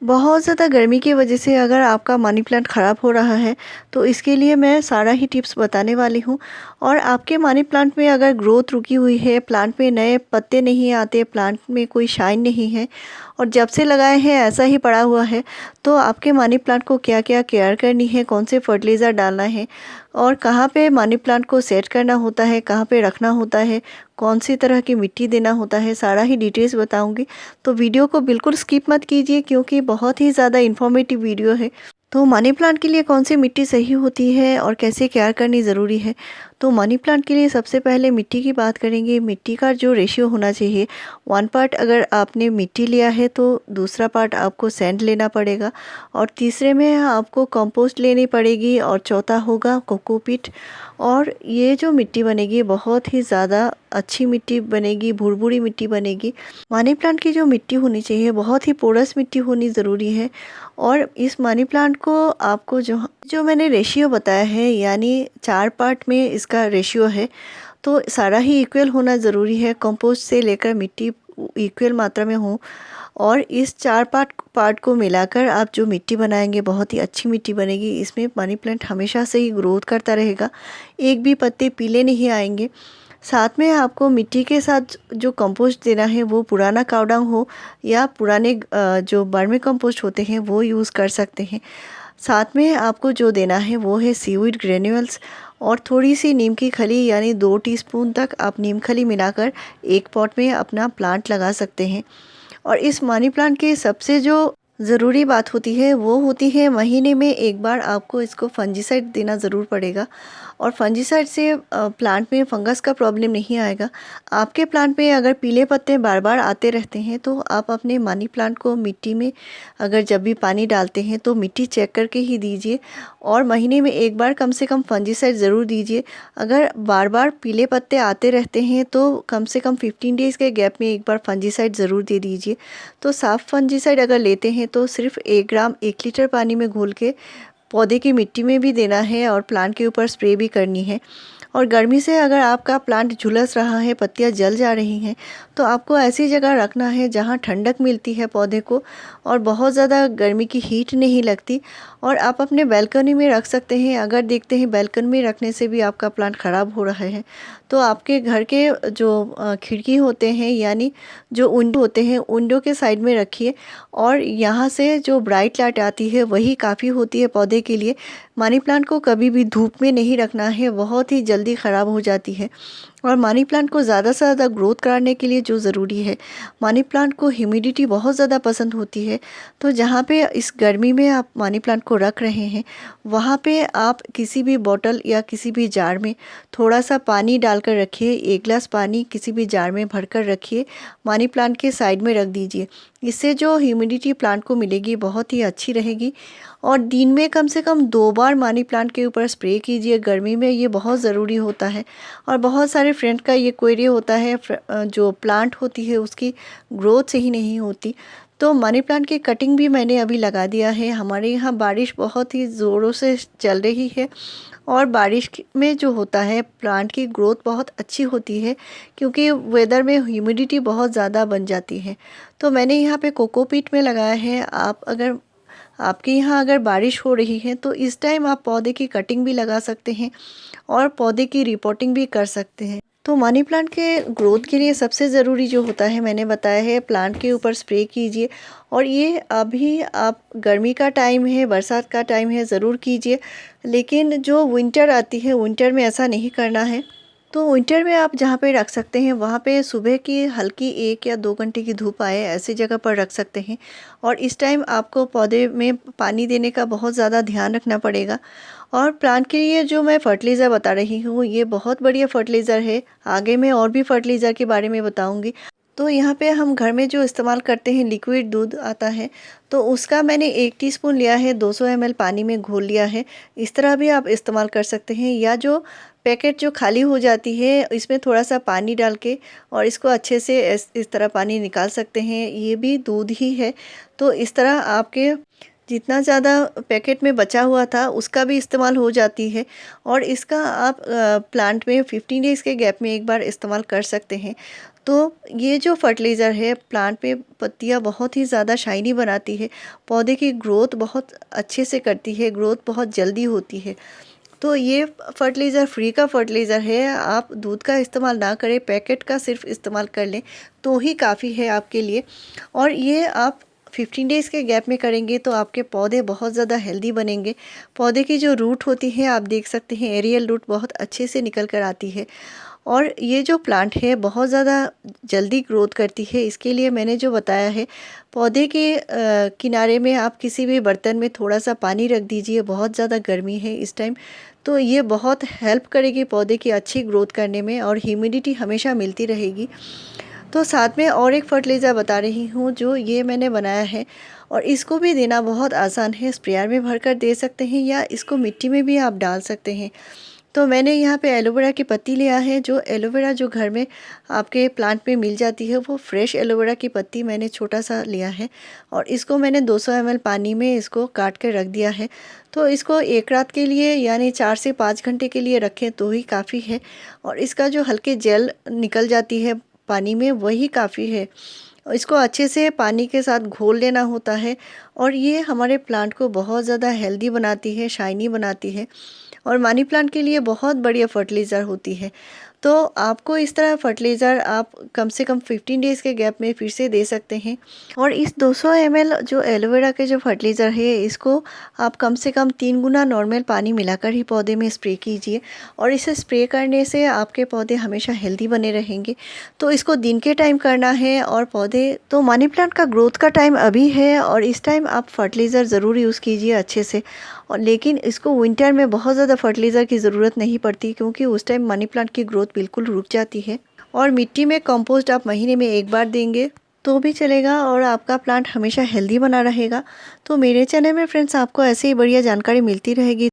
बहुत ज़्यादा गर्मी की वजह से अगर आपका मनी प्लांट ख़राब हो रहा है तो इसके लिए मैं सारा ही टिप्स बताने वाली हूँ। और आपके मनी प्लांट में अगर ग्रोथ रुकी हुई है, प्लांट में नए पत्ते नहीं आते, प्लांट में कोई शाइन नहीं है और जब से लगाए हैं ऐसा ही पड़ा हुआ है, तो आपके मनी प्लांट को क्या क्या केयर करनी है, कौन से फर्टिलाइज़र डालना है और कहाँ पे मनी प्लांट को सेट करना होता है, कहाँ पे रखना होता है, कौन सी तरह की मिट्टी देना होता है, सारा ही डिटेल्स बताऊंगी। तो वीडियो को बिल्कुल स्किप मत कीजिए क्योंकि बहुत ही ज़्यादा इन्फॉर्मेटिव वीडियो है। तो मनी प्लांट के लिए कौन सी मिट्टी सही होती है और कैसे केयर करनी ज़रूरी है। तो मनी प्लांट के लिए सबसे पहले मिट्टी की बात करेंगे। मिट्टी का जो रेशियो होना चाहिए, 1 पार्ट अगर आपने मिट्टी लिया है तो दूसरा पार्ट आपको सैंड लेना पड़ेगा और तीसरे में आपको कंपोस्ट लेनी पड़ेगी और चौथा होगा कोकोपीट। और ये जो मिट्टी बनेगी बहुत ही ज़्यादा अच्छी मिट्टी बनेगी, भुरभुरी मिट्टी बनेगी। मनी प्लांट की जो मिट्टी होनी चाहिए बहुत ही पोरस मिट्टी होनी ज़रूरी है। और इस मनी प्लांट को आपको जो जो मैंने रेशियो बताया है, यानी 4 पार्ट में इसका रेशियो है, तो सारा ही इक्वल होना ज़रूरी है। कंपोस्ट से लेकर मिट्टी इक्वल मात्रा में हो और इस 4 पार्ट को मिलाकर आप जो मिट्टी बनाएंगे बहुत ही अच्छी मिट्टी बनेगी। इसमें मनी प्लांट हमेशा से ही ग्रोथ करता रहेगा, एक भी पत्ते पीले नहीं आएंगे। साथ में आपको मिट्टी के साथ जो कंपोस्ट देना है वो पुराना कावडांग हो या पुराने जो वर्मी कंपोस्ट होते हैं वो यूज़ कर सकते हैं। साथ में आपको जो देना है वो है सीवीड ग्रेन्यूल्स और थोड़ी सी नीम की खली, यानी 2 टीस्पून तक आप नीम खली मिलाकर एक पॉट में अपना प्लांट लगा सकते हैं। और इस मनी प्लांट के सबसे जो ज़रूरी बात होती है वो होती है महीने में एक बार आपको इसको फंजीसाइड देना ज़रूर पड़ेगा। और फंजीसाइड से प्लांट में फंगस का प्रॉब्लम नहीं आएगा। आपके प्लांट में अगर पीले पत्ते बार बार आते रहते हैं तो आप अपने मनी प्लांट को मिट्टी में अगर जब भी पानी डालते हैं तो मिट्टी चेक करके ही दीजिए और महीने में एक बार कम से कम फंजीसाइड ज़रूर दीजिए। अगर बार बार पीले पत्ते आते रहते हैं तो कम से कम 15 डेज़ के गैप में एक बार फंजीसाइड ज़रूर दे दीजिए। तो साफ़ फंजीसाइड अगर लेते हैं तो सिर्फ 1 ग्राम 1 लीटर पानी में घोल के पौधे की मिट्टी में भी देना है और प्लांट के ऊपर स्प्रे भी करनी है। और गर्मी से अगर आपका प्लांट झुलस रहा है, पत्तियां जल जा रही हैं, तो आपको ऐसी जगह रखना है जहां ठंडक मिलती है पौधे को और बहुत ज़्यादा गर्मी की हीट नहीं लगती। और आप अपने बालकनी में रख सकते हैं। अगर देखते हैं बालकनी में रखने से भी आपका प्लांट ख़राब हो रहा है तो आपके घर के जो खिड़की होते हैं, यानी जो विंडो होते हैं, विंडो के साइड में रखिए और यहाँ से जो ब्राइट लाइट आती है वही काफ़ी होती है पौधे के लिए। मनी प्लांट को कभी भी धूप में नहीं रखना है, बहुत ही जल्दी ख़राब हो जाती है। और मनी प्लांट को ज़्यादा से ज़्यादा ग्रोथ कराने के लिए जो ज़रूरी है, मनी प्लांट को ह्यूमिडिटी बहुत ज़्यादा पसंद होती है। तो जहाँ पे इस गर्मी में आप मनी प्लांट को रख रहे हैं वहाँ पे आप किसी भी बॉटल या किसी भी जार में थोड़ा सा पानी डालकर रखिए। 1 गिलास पानी किसी भी जार में भरकर रखिए, मनी प्लांट के साइड में रख दीजिए। इससे जो ह्यूमिडिटी प्लांट को मिलेगी बहुत ही अच्छी रहेगी। और दिन में कम से कम 2 बार मनी प्लांट के ऊपर स्प्रे कीजिए, गर्मी में ये बहुत ज़रूरी होता है। और बहुत सारे फ्रेंड का ये क्वेरी होता है, जो प्लांट होती है उसकी ग्रोथ सही नहीं होती। तो मनी प्लांट की कटिंग भी मैंने अभी लगा दिया है। हमारे यहाँ बारिश बहुत ही ज़ोरों से चल रही है और बारिश में जो होता है प्लांट की ग्रोथ बहुत अच्छी होती है क्योंकि वेदर में ह्यूमिडिटी बहुत ज़्यादा बन जाती है। तो मैंने यहाँ पे कोकोपीट में लगाया है। आपके यहाँ अगर बारिश हो रही है तो इस टाइम आप पौधे की कटिंग भी लगा सकते हैं और पौधे की रिपोर्टिंग भी कर सकते हैं। तो मनी प्लांट के ग्रोथ के लिए सबसे ज़रूरी जो होता है मैंने बताया है, प्लांट के ऊपर स्प्रे कीजिए। और ये अभी आप गर्मी का टाइम है, बरसात का टाइम है, ज़रूर कीजिए। लेकिन जो विंटर आती है, विंटर में ऐसा नहीं करना है। तो विंटर में आप जहाँ पे रख सकते हैं वहाँ पे सुबह की हल्की 1 या 2 घंटे की धूप आए ऐसी जगह पर रख सकते हैं। और इस टाइम आपको पौधे में पानी देने का बहुत ज़्यादा ध्यान रखना पड़ेगा। और प्लांट के लिए जो मैं फर्टिलाइज़र बता रही हूँ ये बहुत बढ़िया फर्टिलाइज़र है। आगे मैं और भी फर्टिलाइज़र के बारे में बताऊँगी। तो यहाँ पे हम घर में जो इस्तेमाल करते हैं लिक्विड दूध आता है, तो उसका मैंने 1 टीस्पून लिया है, 200 ml पानी में घोल लिया है। इस तरह भी आप इस्तेमाल कर सकते हैं या जो पैकेट जो खाली हो जाती है इसमें थोड़ा सा पानी डाल के और इसको अच्छे से इस तरह पानी निकाल सकते हैं। ये भी दूध ही है। तो इस तरह आपके जितना ज़्यादा पैकेट में बचा हुआ था उसका भी इस्तेमाल हो जाती है। और इसका आप प्लांट में 15 डेज़ के गैप में एक बार इस्तेमाल कर सकते हैं। तो ये जो फर्टिलाइज़र है प्लांट पे पत्तियाँ बहुत ही ज़्यादा शाइनी बनाती है, पौधे की ग्रोथ बहुत अच्छे से करती है, ग्रोथ बहुत जल्दी होती है। तो ये फर्टिलाइज़र फ्री का फर्टिलाइज़र है, आप दूध का इस्तेमाल ना करें, पैकेट का सिर्फ इस्तेमाल कर लें तो ही काफ़ी है आपके लिए। और ये आप 15 डेज़ के गैप में करेंगे तो आपके पौधे बहुत ज़्यादा हेल्दी बनेंगे। पौधे की जो रूट होती है आप देख सकते हैं, एरियल रूट बहुत अच्छे से निकल कर आती है। और ये जो प्लांट है बहुत ज़्यादा जल्दी ग्रोथ करती है, इसके लिए मैंने जो बताया है, पौधे के किनारे में आप किसी भी बर्तन में थोड़ा सा पानी रख दीजिए, बहुत ज़्यादा गर्मी है इस टाइम, तो ये बहुत हेल्प करेगी पौधे की अच्छी ग्रोथ करने में और ह्यूमिडिटी हमेशा मिलती रहेगी। तो साथ में और एक फर्टिलाइज़र बता रही हूँ जो ये मैंने बनाया है, और इसको भी देना बहुत आसान है, स्प्रेयर में भरकर दे सकते हैं या इसको मिट्टी में भी आप डाल सकते हैं। तो मैंने यहाँ पे एलोवेरा की पत्ती लिया है, जो एलोवेरा जो घर में आपके प्लांट में मिल जाती है, वो फ्रेश एलोवेरा की पत्ती मैंने छोटा सा लिया है और इसको मैंने 200 ml पानी में इसको काट के रख दिया है। तो इसको एक रात के लिए यानी 4 से 5 घंटे के लिए रखें तो ही काफ़ी है, और इसका जो हल्के जेल निकल जाती है पानी में वही काफ़ी है। इसको अच्छे से पानी के साथ घोल लेना होता है, और ये हमारे प्लांट को बहुत ज़्यादा हेल्दी बनाती है, शाइनी बनाती है, और मनी प्लांट के लिए बहुत बढ़िया फर्टिलाइज़र होती है। तो आपको इस तरह फर्टिलाइज़र आप कम से कम 15 डेज़ के गैप में फिर से दे सकते हैं। और इस 200 ml जो एलोवेरा के जो फर्टिलाइज़र है, इसको आप कम से कम 3 गुना नॉर्मल पानी मिलाकर ही पौधे में स्प्रे कीजिए, और इसे स्प्रे करने से आपके पौधे हमेशा हेल्दी बने रहेंगे। तो इसको दिन के टाइम करना है, और पौधे तो मनी प्लांट का ग्रोथ का टाइम अभी है, और इस टाइम आप फर्टिलाइज़र ज़रूर यूज़ कीजिए अच्छे से। और लेकिन इसको विंटर में बहुत ज़्यादा फर्टिलाइज़र की ज़रूरत नहीं पड़ती, क्योंकि उस टाइम मनी प्लांट की ग्रोथ बिल्कुल रुक जाती है। और मिट्टी में कंपोस्ट आप महीने में एक बार देंगे तो भी चलेगा, और आपका प्लांट हमेशा हेल्दी बना रहेगा। तो मेरे चैनल में फ्रेंड्स आपको ऐसे ही बढ़िया जानकारी मिलती रहेगी।